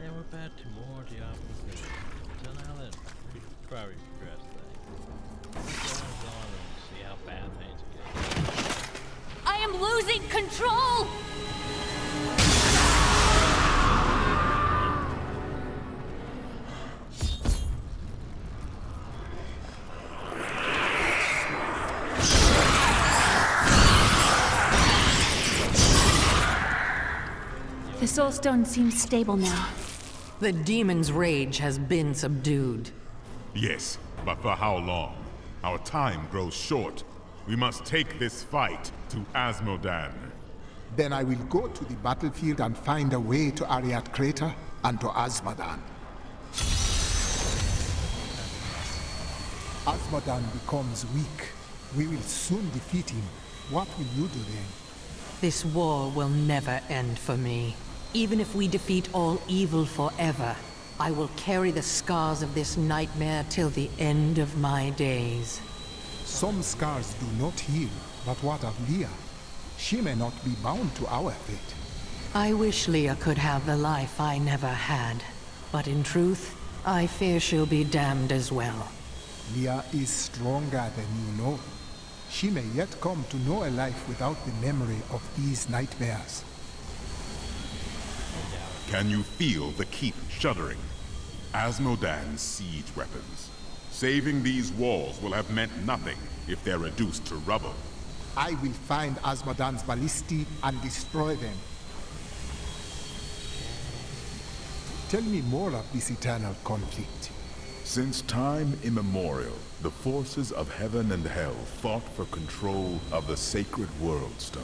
And we're back to more Diablo 3. So now that we probably progressed things, let's go on and see how bad things get. I am losing control! The Soulstone seems stable now. The demon's rage has been subdued. Yes, but for how long? Our time grows short. We must take this fight to Azmodan. Then I will go to the battlefield and find a way to Ariat Crater and to Azmodan. Azmodan becomes weak. We will soon defeat him. What will you do then? This war will never end for me. Even if we defeat all evil forever, I will carry the scars of this nightmare till the end of my days. Some scars do not heal, but what of Leah? She may not be bound to our fate. I wish Leah could have the life I never had. But in truth, I fear she'll be damned as well. Leah is stronger than you know. She may yet come to know a life without the memory of these nightmares. Can you feel the keep shuddering? Azmodan's siege weapons. Saving these walls will have meant nothing if they're reduced to rubble. I will find Azmodan's ballistae and destroy them. Tell me more of this eternal conflict. Since time immemorial, the forces of heaven and hell fought for control of the sacred World Stone,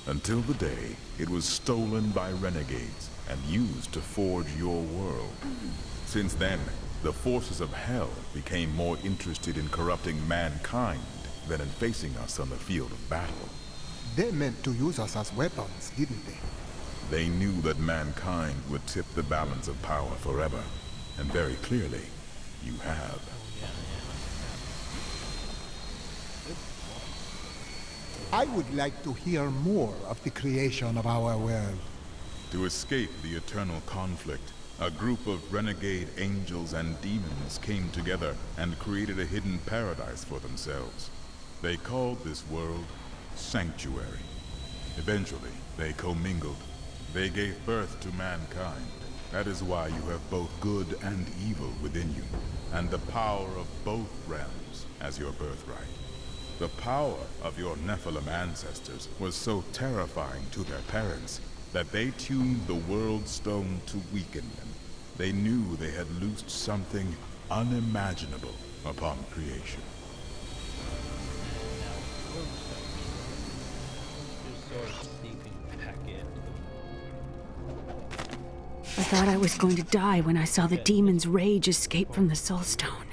until the day it was stolen by renegades and used to forge your world. Since then, the forces of hell became more interested in corrupting mankind than in facing us on the field of battle. They meant to use us as weapons, didn't they? They knew that mankind would tip the balance of power forever, and very clearly, you have. I would like to hear more of the creation of our world. To escape the eternal conflict, a group of renegade angels and demons came together and created a hidden paradise for themselves. They called this world Sanctuary. Eventually, they commingled. They gave birth to mankind. That is why you have both good and evil within you, and the power of both realms as your birthright. The power of your Nephilim ancestors was so terrifying to their parents that they tuned the World Stone to weaken them. They knew they had loosed something unimaginable upon creation. I thought I was going to die when I saw the demon's rage escape from the Soulstone.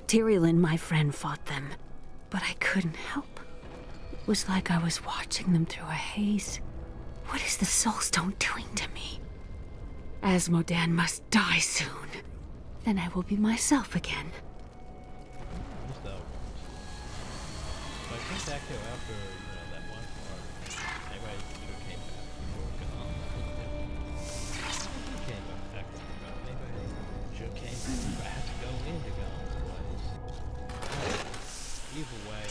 Tyrelin, my friend, fought them, but I couldn't help. It was like I was watching them through a haze. What is the Soulstone doing to me? Azmodan must die soon. Then I will be myself again. So I think back to after, that one part, anyway, you came back before gone. You came back before gone. Anyway, you came back. I had to go into God's place. Either way,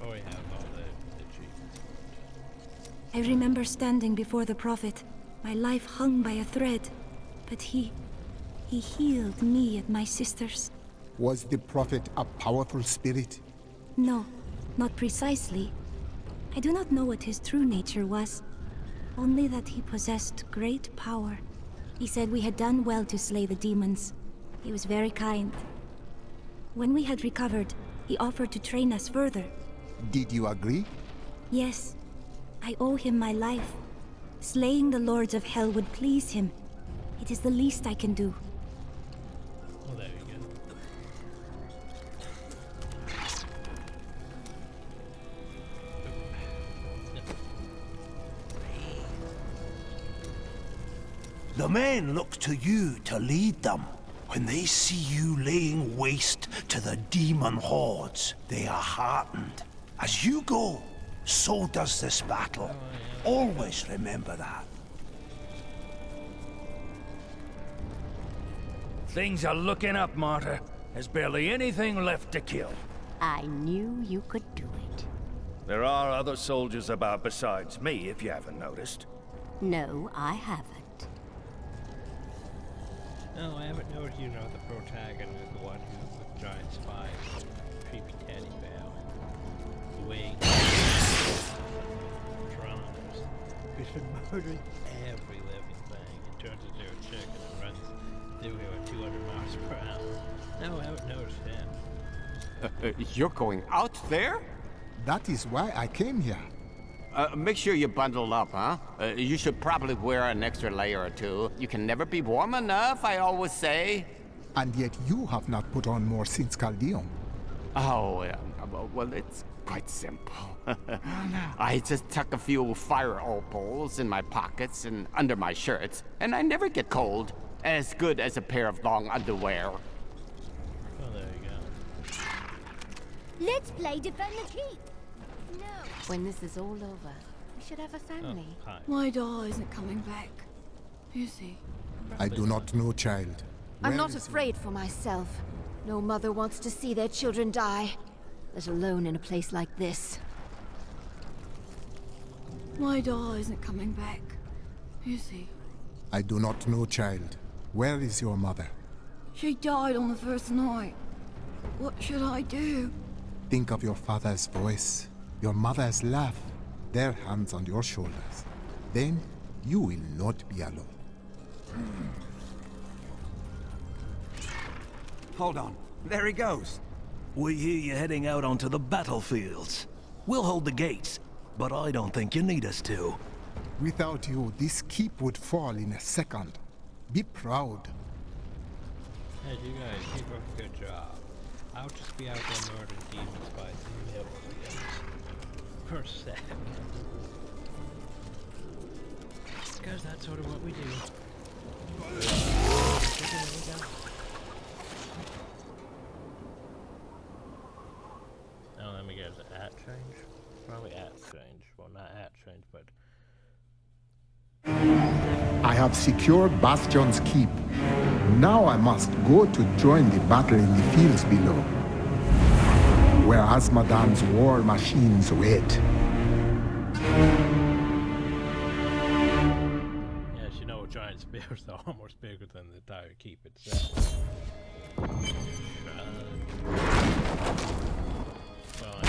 oh, we have all the achievements. I remember standing before the Prophet, my life hung by a thread, but he healed me and my sisters. Was the Prophet a powerful spirit? No, not precisely. I do not know what his true nature was, only that he possessed great power. He said we had done well to slay the demons. He was very kind. When we had recovered, he offered to train us further. Did you agree? Yes, I owe him my life. Slaying the lords of hell would please him. It is the least I can do. Well, there you go. The men look to you to lead them. When they see you laying waste to the demon hordes, they are heartened. As you go, so does this battle. Always remember that. Things are looking up, Martyr. There's barely anything left to kill. I knew you could do it. There are other soldiers about besides me, if you haven't noticed. No, I haven't. No, I haven't noticed you know the protagonist, the one who with giant spines, creepy teddy bear, wings, drums, who's been murdering every living thing and turns into a chicken and runs through here at 200 miles per hour. No, I haven't noticed him. You're going out there? That is why I came here. Make sure you bundle up, huh? You should probably wear an extra layer or two. You can never be warm enough, I always say. And yet you have not put on more since Caldeum. Oh, well, it's quite simple. I just tuck a few fire opals in my pockets and under my shirts, and I never get cold. As good as a pair of long underwear. Oh, there you go. Let's play Defend the Keep. No. When this is all over, we should have a family. Oh, hi. My doll isn't coming back. Is he? I do not know, child. I'm Where not is he? afraid for myself. No mother wants to see their children die, let alone in a place like this. My doll isn't coming back. Is he? I do not know, child. Where is your mother? She died on the first night. What should I do? Think of your father's voice, your mother's laugh, their hands on your shoulders. Then you will not be alone. Hold on. There he goes. We hear you heading out onto the battlefields. We'll hold the gates, but I don't think you need us to. Without you, this keep would fall in a second. Be proud. Hey, you guys, keep up a good job. I'll just be out there murdering demons by millions per sec. Because that's sort of what we do. Now let me guess, at change? Probably at change. Well, not at change, but... I have secured Bastion's keep. Now I must go to join the battle in the fields below, where Azmodan's war machines wait. Yes, you know, giant spears are almost bigger than the entire keep itself. Well,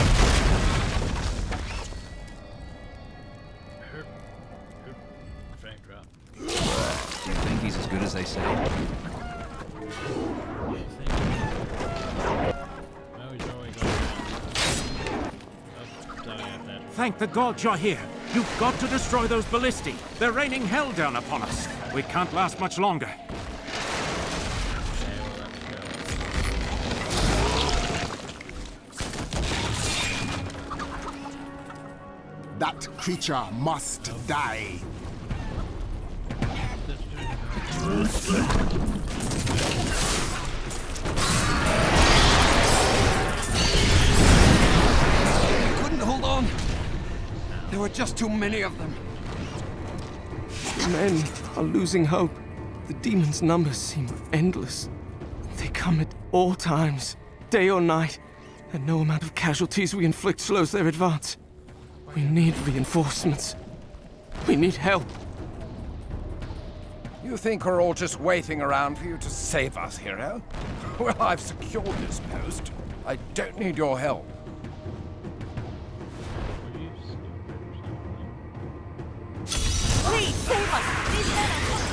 frame drop. Do you think he's as good as they say? Thank the gods you're here. You've got to destroy those ballistae. They're raining hell down upon us. We can't last much longer. That creature must die. Couldn't hold on. There were just too many of them. The men are losing hope. The demons' numbers seem endless. They come at all times, day or night, and no amount of casualties we inflict slows their advance. We need reinforcements. We need help. You think we're all just waiting around for you to save us, hero? Well, I've secured this post. I don't need your help. Please, save us! These men are coming!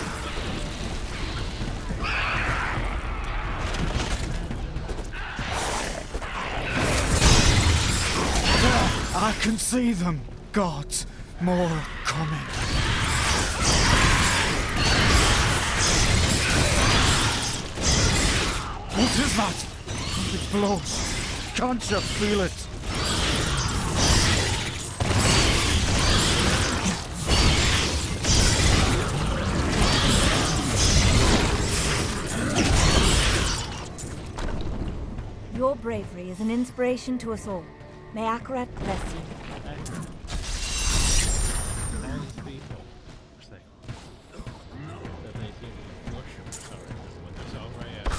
I can see them. Gods, more coming. What is that? It blows. Can't you feel it? Your bravery is an inspiration to us all. May Akarat bless you. All these people, that they seem to worship, sorry, when there's already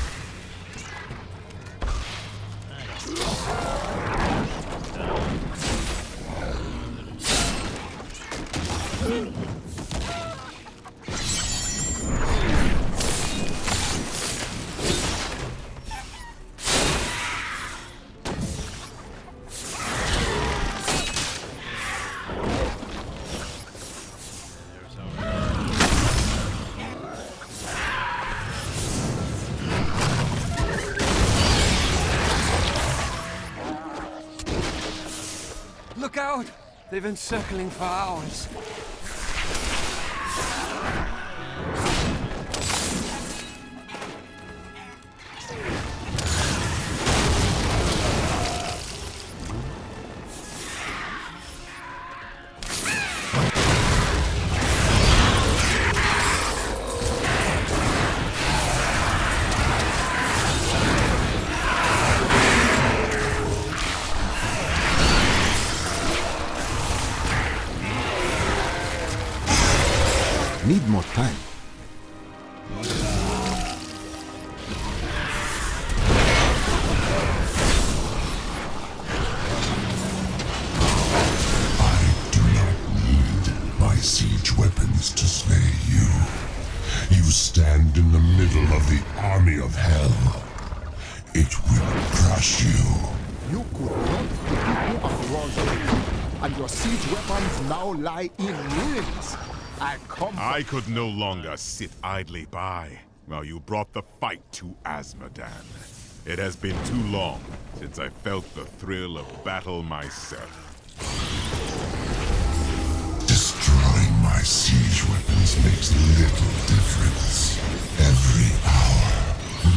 They've been circling for hours. Need more time. My siege weapons to slay you. You stand in the middle of the army of hell. It will crush you. You could not the people of Roswell, and your siege weapons now lie in ruins. I could no longer sit idly by while you brought the fight to Azmodan. It has been too long since I felt the thrill of battle myself. Destroying my siege weapons makes little difference. Every hour,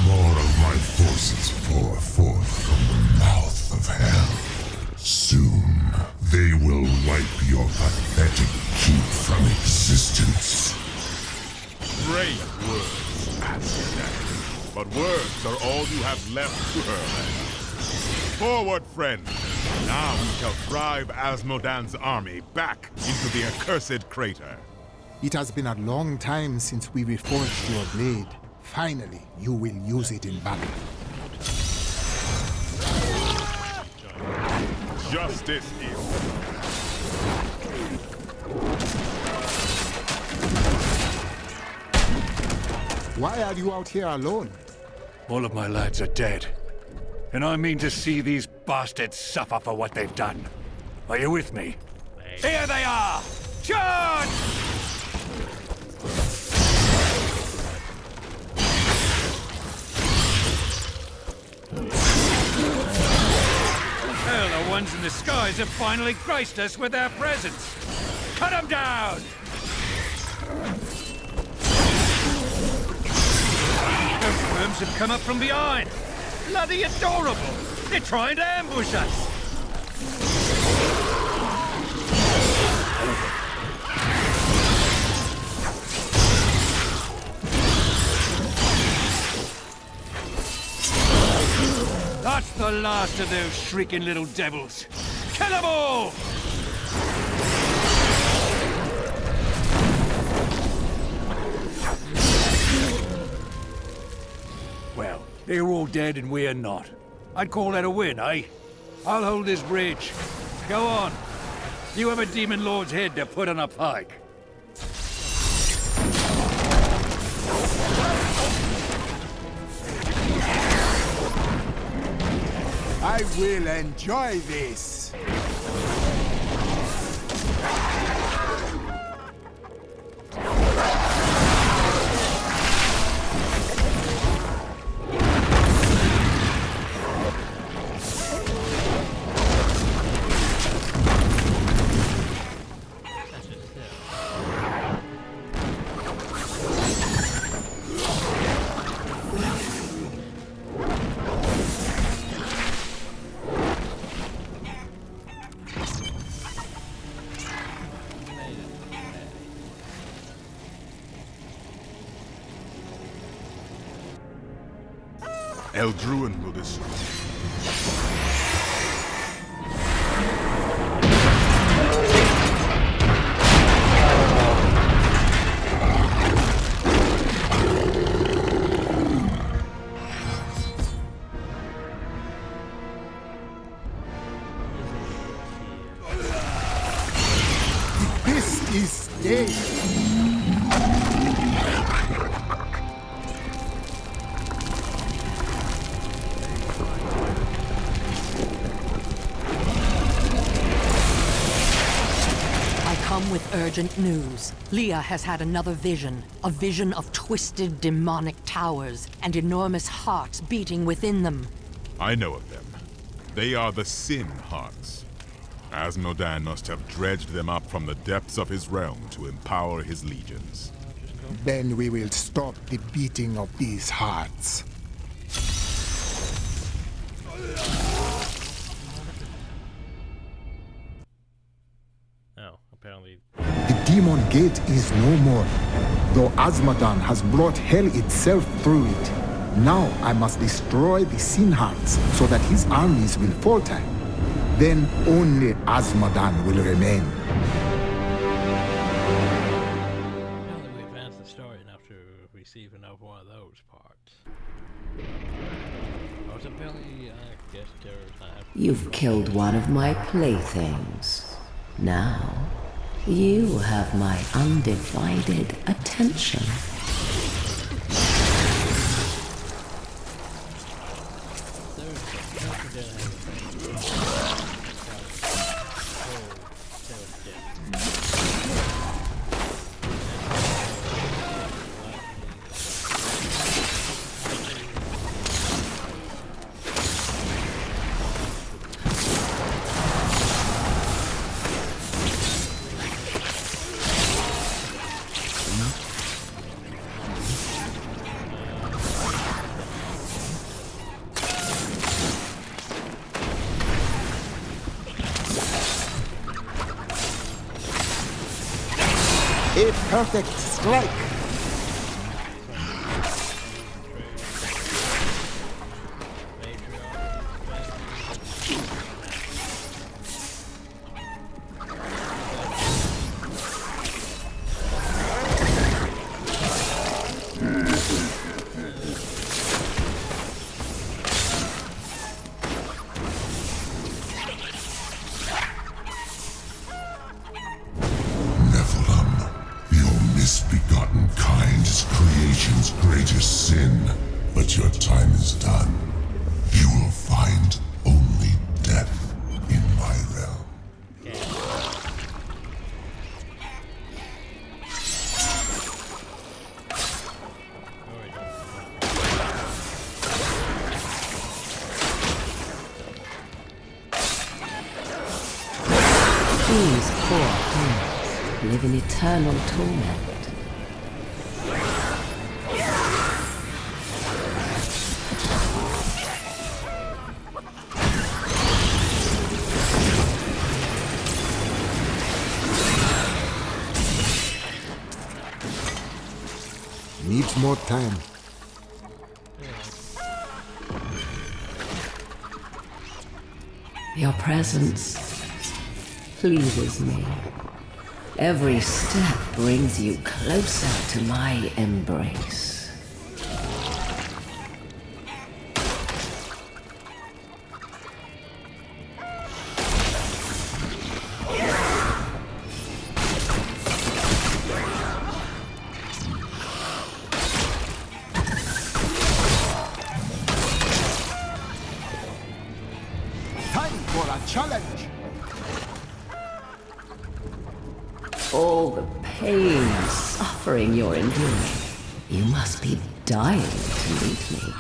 more of my forces pour forth from the mouth of hell. Soon, they will wipe your pathetic keep from existence. Great words, Azmodan. But words are all you have left to hurl. Forward, friend! Now we shall drive Azmodan's army back into the accursed crater. It has been a long time since we reforged your blade. Finally, you will use it in battle. Justice is. Why are you out here alone? All of my lads are dead. And I mean to see these bastards suffer for what they've done. Are you with me? Here they are! Charge! Hell, the ones in the skies have finally graced us with their presence. Cut them down! Those worms have come up from behind. Bloody adorable! They're trying to ambush us! That's the last of those shrieking little devils. Kill them all! Well, they're all dead and we're not. I'd call that a win, eh? I'll hold this bridge. Go on. You have a demon lord's head to put on a pike. I will enjoy this. Eldruin will destroy. This is dead. With urgent news. Leah has had another vision. A vision of twisted demonic towers and enormous hearts beating within them. I know of them. They are the Sin Hearts. Asmodan must have dredged them up from the depths of his realm to empower his legions. Then we will stop the beating of these hearts. Oh, apparently. The demon gate is no more, though Asmodan has brought hell itself through it. Now I must destroy the sin hearts so that his armies will falter. Then only Asmodan will remain. Now that we advanced the story enough to receive another one of those parts. Apparently, I guess You've killed one of my playthings. Now, you have my undivided attention. A perfect strike. Misbegotten kind is creation's greatest sin, but your time is done. You will find only death in my realm. These poor things live in eternal torment. Needs more time. Your presence pleases me. Every step brings you closer to my embrace. Time for a challenge. All the pain and suffering you're enduring. You must be dying to meet me.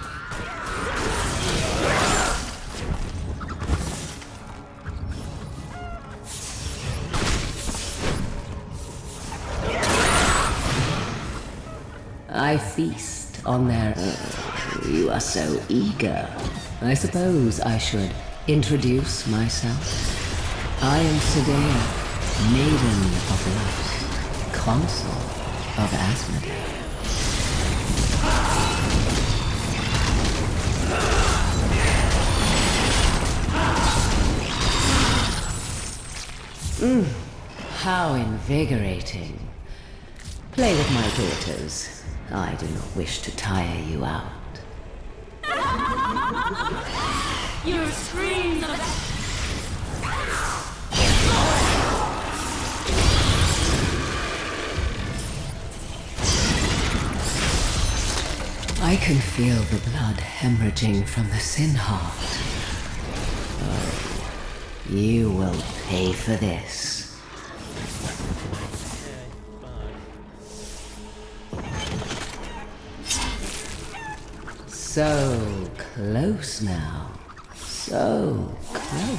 I feast on their... you are so eager. I suppose I should introduce myself. I am Sedea, Maiden of Light, Consort of Asmodee. How invigorating. Play with my daughters. I do not wish to tire you out. Your screams of... I can feel the blood hemorrhaging from the Sin Heart. Oh, you will pay for this. So close now. So close.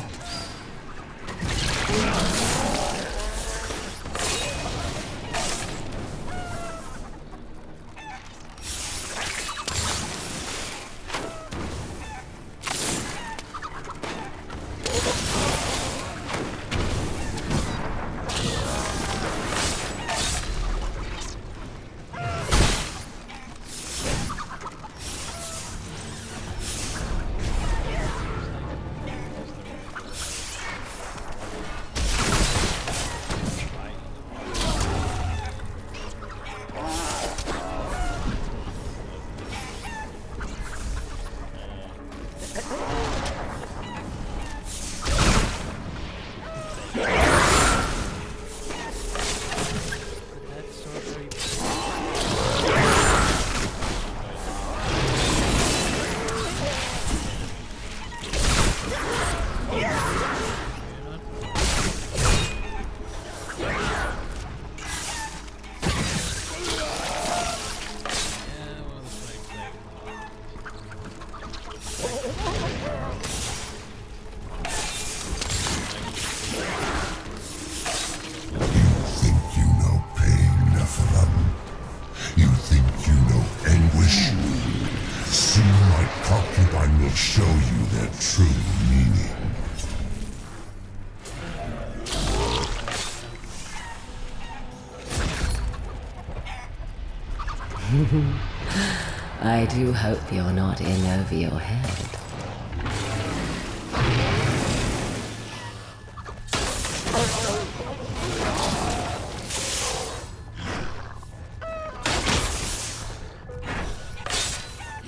I do hope you're not in over your head.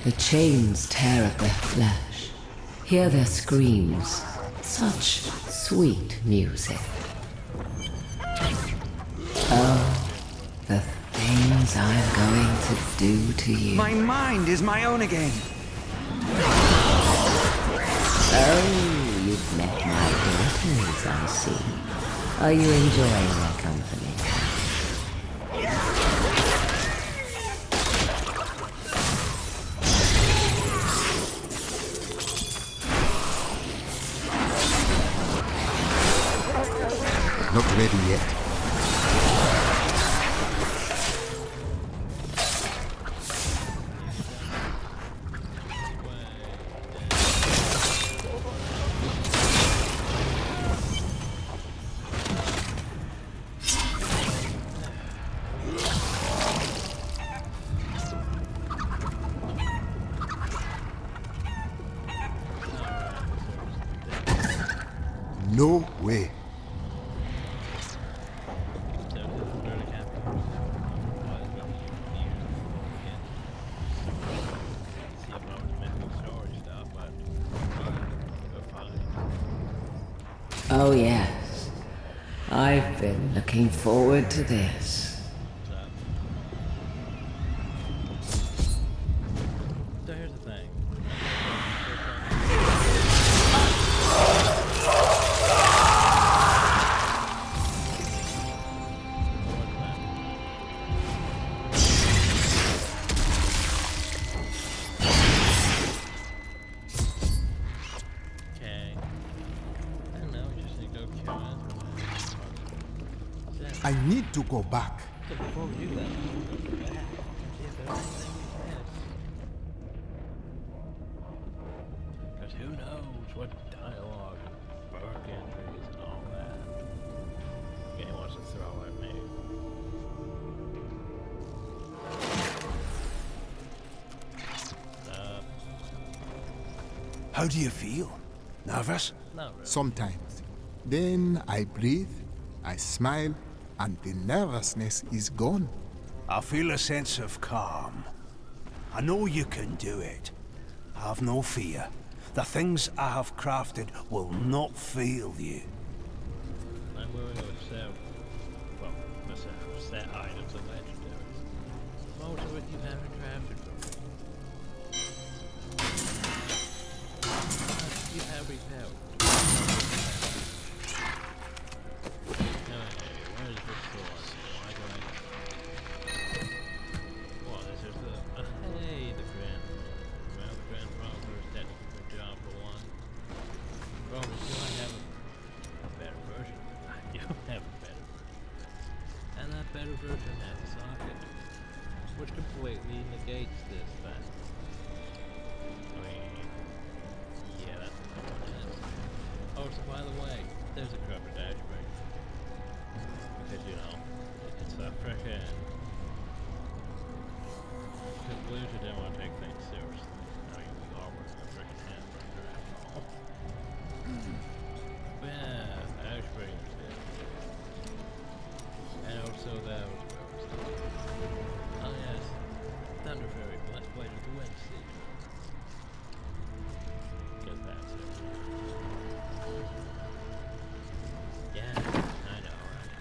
The chains tear at their flesh. Hear their screams. Such sweet music. Oh, the things I'm going to do to you. My mind is my own again. Oh, you've met my daughters, I see. Are you enjoying their company? Not ready yet. No way. Oh yes. I've been looking forward to this. So here's the thing. I need to go back. Before we do that, we'll go back. See if there's anything we missed. Because who knows what dialogue and book entries and all that the game wants to throw at me. How do you feel? Nervous? Not really. Sometimes. Then I breathe, I smile, and the nervousness is gone. I feel a sense of calm. I know you can do it. Have no fear. The things I have crafted will not fail you. I'm willing to accept, well, set items and legendaries. Most of it you haven't crafted before. You have repelled. Where's the sword? Why do I... Well, this is the... hey, the Grand... Well, the Grand Proper is technically good job for one. Well, we still have a better version. completely negates this then. I mean, yeah, that's what it is. Oh, so by the way, there's a corrupted Ashbury. Because, you know, it's a frickin'... Because Blues didn't want to take things seriously. I mean, we are working a frickin' handburger after all. But yeah, Ashbury was dead. And also that was oh yes, Thunder Fairy, blessed blade of the wind seed. Get that too. Yeah, I know, right?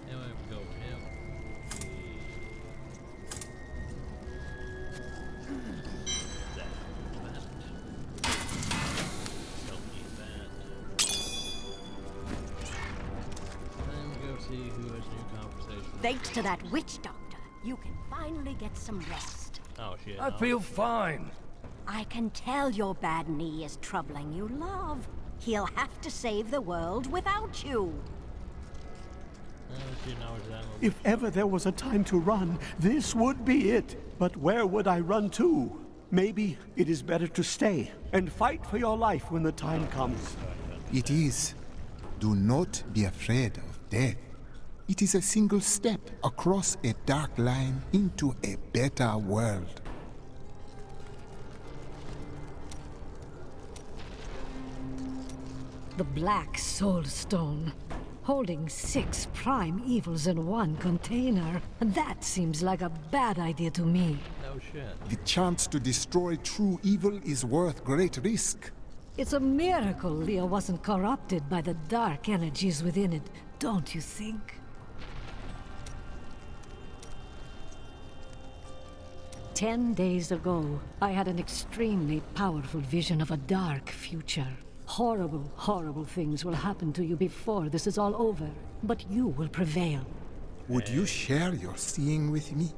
Anyway, we go with him. That. Don't need that. Then we go see who has new conversations. Thanks to that witch doctor, you can finally get some rest. Oh, shit. I feel fine. I can tell your bad knee is troubling you, love. He'll have to save the world without you. If ever there was a time to run, this would be it. But where would I run to? Maybe it is better to stay and fight for your life when the time comes. It is. Do not be afraid of death. It is a single step across a dark line into a better world. The Black Soul Stone. Holding 6 prime evils in one container. That seems like a bad idea to me. No shit. The chance to destroy true evil is worth great risk. It's a miracle Leah wasn't corrupted by the dark energies within it, don't you think? "10 days ago, I had an extremely powerful vision of a dark future. Horrible, horrible things will happen to you before this is all over, but you will prevail. Would you share your seeing with me?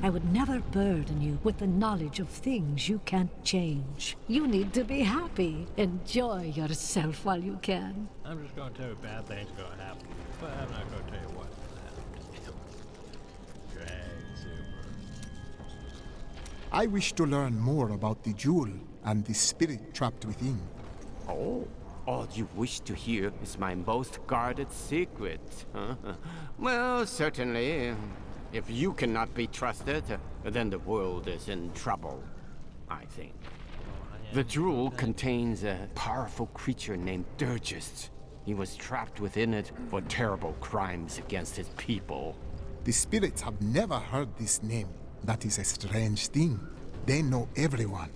I would never burden you with the knowledge of things you can't change. You need to be happy. Enjoy yourself while you can." I'm just going to tell you bad things are going to happen, but I'm not going to tell you what happened. Drag super. I wish to learn more about the jewel and the spirit trapped within. Oh, all you wish to hear is my most guarded secret. Well, certainly. If you cannot be trusted, then the world is in trouble, I think. The jewel contains a powerful creature named Durgist. He was trapped within it for terrible crimes against his people. The spirits have never heard this name. That is a strange thing. They know everyone.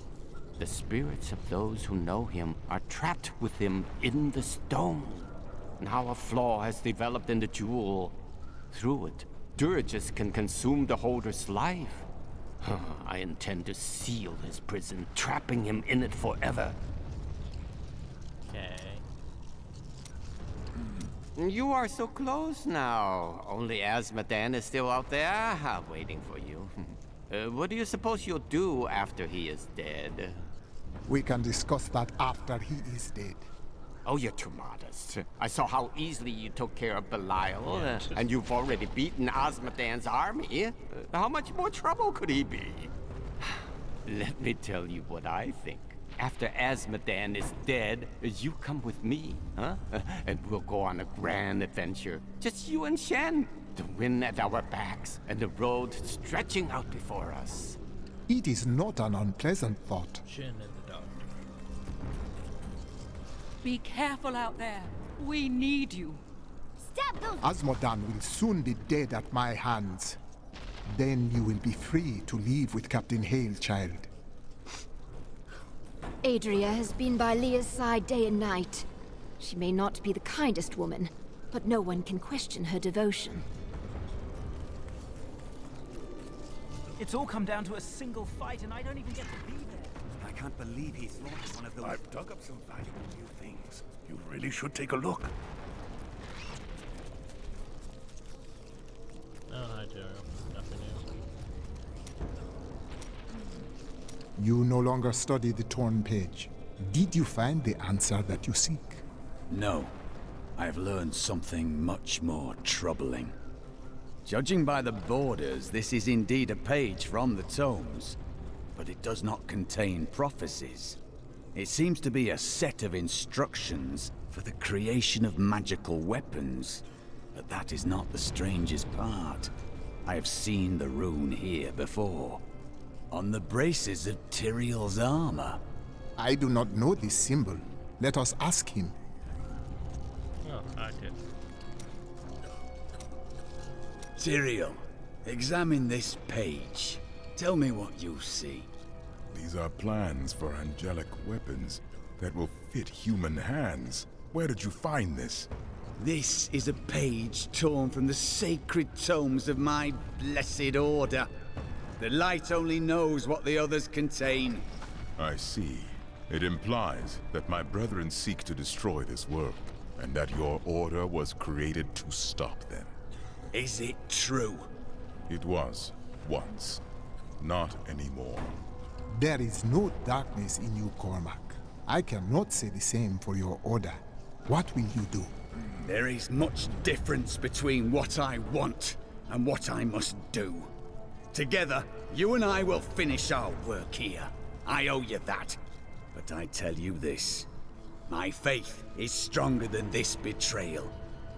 The spirits of those who know him are trapped with him in the stone. Now a flaw has developed in the jewel. Through it, Durgist can consume the holder's life. I intend to seal his prison, trapping him in it forever. Okay. You are so close now. Only Azmodan is still out there, waiting for you. What do you suppose you'll do after he is dead? We can discuss that after he is dead. Oh, you're too modest. I saw how easily you took care of Belial, and you've already beaten Azmodan's army. How much more trouble could he be? Let me tell you what I think. After Azmodan is dead, you come with me, huh? And we'll go on a grand adventure. Just you and Shen. The wind at our backs, and the road stretching out before us. It is not an unpleasant thought. Shen and the doctor. Be careful out there. We need you. Stop those! Azmodan will soon be dead at my hands. Then you will be free to leave with Captain Hailchild. Adria has been by Leah's side day and night. She may not be the kindest woman, but no one can question her devotion. It's all come down to a single fight, and I don't even get to be there. I can't believe he slaughtered one of those. I've dug up some valuable new things. You really should take a look. Oh, hi, Jerry. Nothing new. You no longer study the torn page. Did you find the answer that you seek? No. I've learned something much more troubling. Judging by the borders, this is indeed a page from the tomes, but it does not contain prophecies. It seems to be a set of instructions for the creation of magical weapons. But that is not the strangest part. I have seen the rune here before, on the braces of Tyrael's armor. I do not know this symbol. Let us ask him. Oh, I did. Tyrael, examine this page. Tell me what you see. These are plans for angelic weapons that will fit human hands. Where did you find this? This is a page torn from the sacred tomes of my blessed order. The light only knows what the others contain. I see. It implies that my brethren seek to destroy this world, and that your order was created to stop them. Is it true? It was, once. Not anymore. There is no darkness in you, Cormac. I cannot say the same for your order. What will you do? There is much difference between what I want and what I must do. Together, you and I will finish our work here. I owe you that. But I tell you this. My faith is stronger than this betrayal.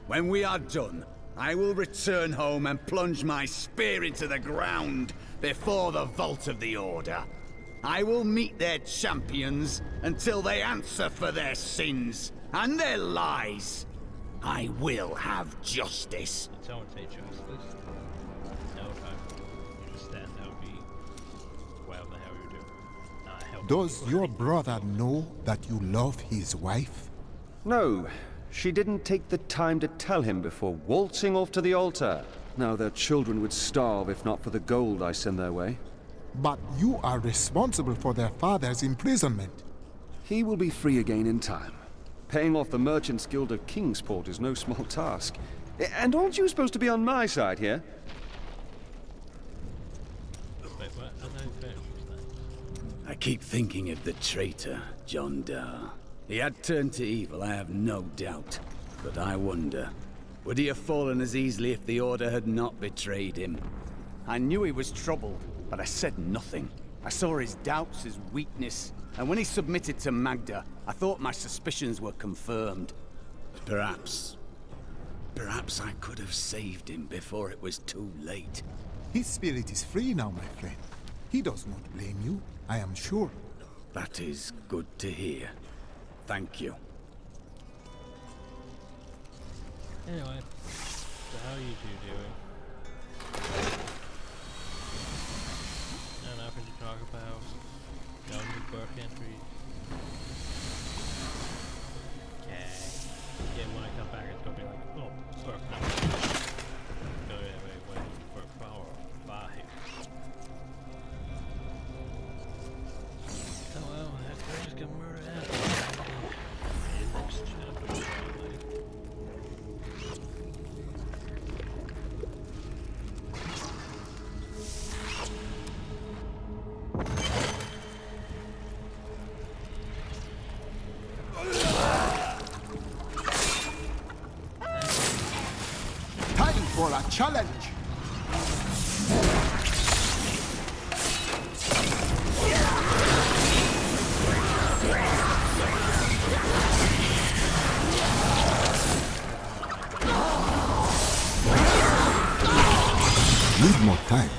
When we are done, I will return home and plunge my spear into the ground before the vault of the Order. I will meet their champions until they answer for their sins and their lies. I will have justice. Did someone say justice? No, if I understand, that would be whatever the hell you're doing. Does your brother know that you love his wife? No. She didn't take the time to tell him before waltzing off to the altar. Now their children would starve if not for the gold I send their way. But you are responsible for their father's imprisonment. He will be free again in time. Paying off the Merchants Guild of Kingsport is no small task. And aren't you supposed to be on my side here? Wait, what? I keep thinking of the traitor, John Dar. He had turned to evil, I have no doubt. But I wonder, would he have fallen as easily if the Order had not betrayed him? I knew he was troubled, but I said nothing. I saw his doubts, his weakness, and when he submitted to Magda, I thought my suspicions were confirmed. Perhaps I could have saved him before it was too late. His spirit is free now, my friend. He does not blame you, I am sure. That is good to hear. Thank you. Anyway, so how are you two doing? Nothing to talk about. No new book entries. Okay. Yeah, when I come back, it's gonna be like, oh, book number. Go wait for power 5. Oh well, that girl just got murdered out. Next chapter, probably. Time for a challenge! Need more time.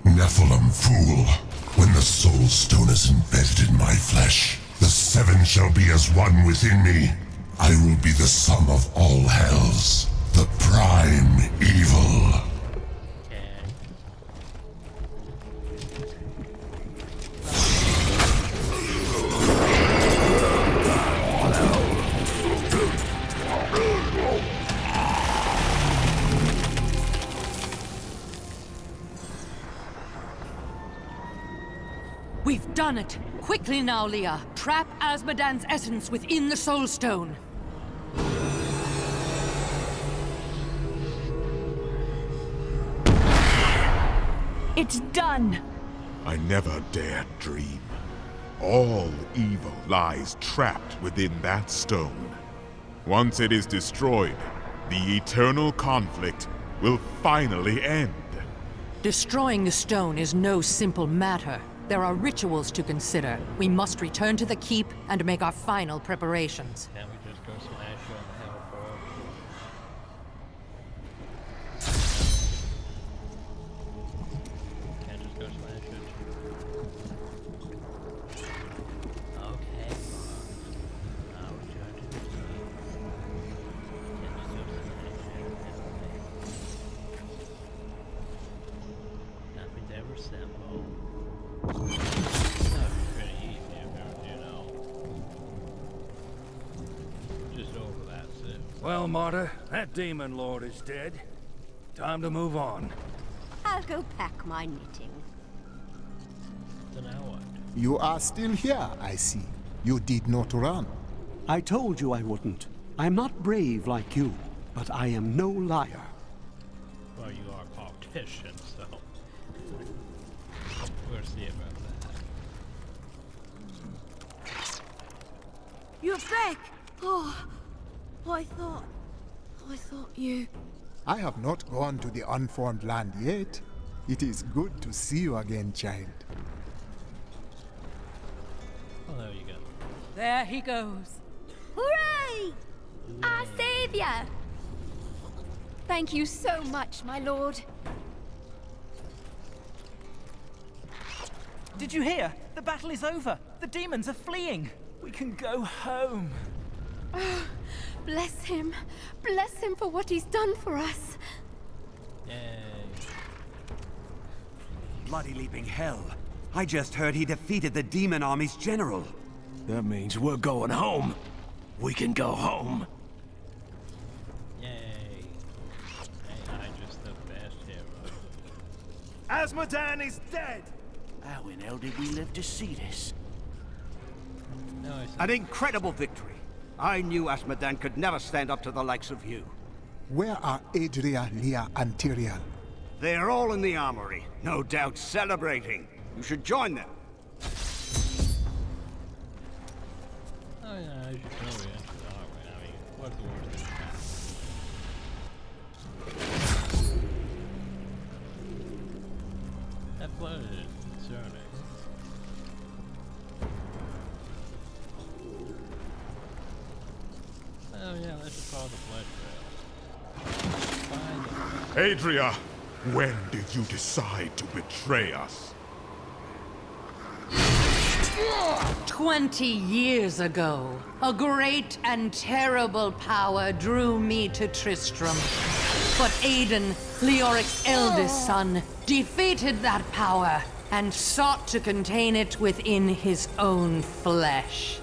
Nephilim fool, when the soul stone is embedded in my flesh, the seven shall be as one within me. I will be the sum of all hells, the prime evil. We've done done it! Quickly now, Leah. Trap Azmodan's essence within the Soul Stone. It's done! I never dared dream. All evil lies trapped within that stone. Once it is destroyed, the eternal conflict will finally end. Destroying the stone is no simple matter. There are rituals to consider. We must return to the keep and make our final preparations. Can't we just go smash you on the hell for? Can't just go smash it. Okay, now return to the keep. Can't just go smash it. Nothing's ever simple. Well, Martyr, that demon lord is dead. Time to move on. I'll go pack my knitting. So now what? You are still here, I see. You did not run. I told you I wouldn't. I'm not brave like you, but I am no liar. Well, you are a politician, so we'll see about that. You're back! Oh, I thought you... I have not gone to the unformed land yet. It is good to see you again, child. Oh, there you go. There he goes. Hooray! Our savior! Thank you so much, my lord. Did you hear? The battle is over. The demons are fleeing. We can go home. Oh, bless him. Bless him for what he's done for us. Yay. Bloody leaping hell. I just heard he defeated the demon army's general. That means we're going home. We can go home. Yay. Ain't I just the best hero? Azmodan is dead! How in hell did we live to see this? No, An incredible victory. I knew Azmodan could never stand up to the likes of you. Where are Adria, Leah, and Tyrael? They are all in the armory, no doubt celebrating. You should join them. Oh yeah, I should probably enter the armory. I mean, what's the worst that can happen? That blood is concerning. Oh yeah, let's just follow the blood trail. Adria, when did you decide to betray us? 20 years ago, a great and terrible power drew me to Tristram. But Aiden, Leoric's eldest son, defeated that power and sought to contain it within his own flesh.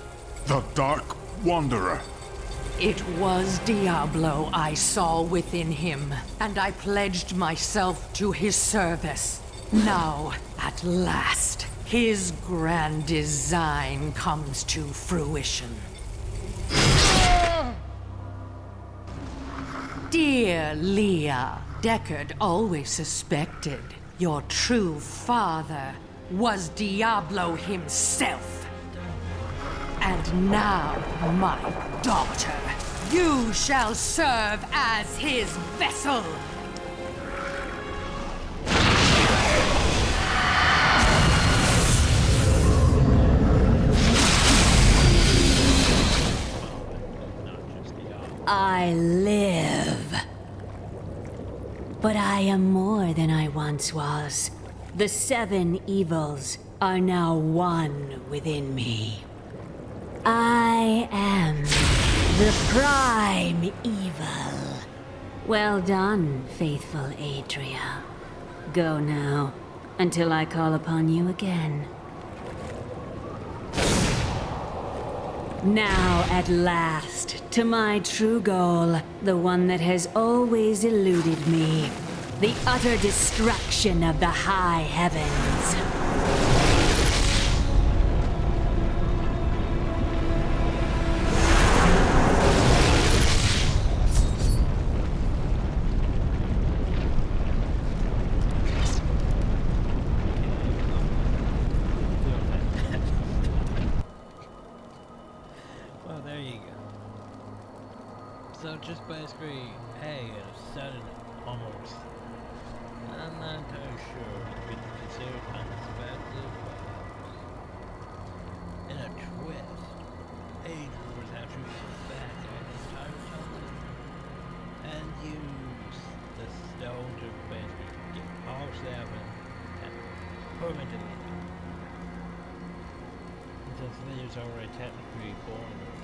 The Dark Wanderer. It was Diablo I saw within him, and I pledged myself to his service. Now, at last, his grand design comes to fruition. Dear Leah, Deckard always suspected your true father was Diablo himself. And now, my daughter, you shall serve as his vessel. I live. But I am more than I once was. The 7 evils are now one within me. I am the prime evil. Well done, faithful Adria. Go now, until I call upon you again. Now, at last, to my true goal, the one that has always eluded me. The utter destruction of the high heavens. there you go. So just basically, hey, a sudden almost. I'm not entirely sure it could be considered unexpected, but in a twist, Adrian was actually back at his entire time and used the stone to basically get all seven and put him into the since Leo's already technically born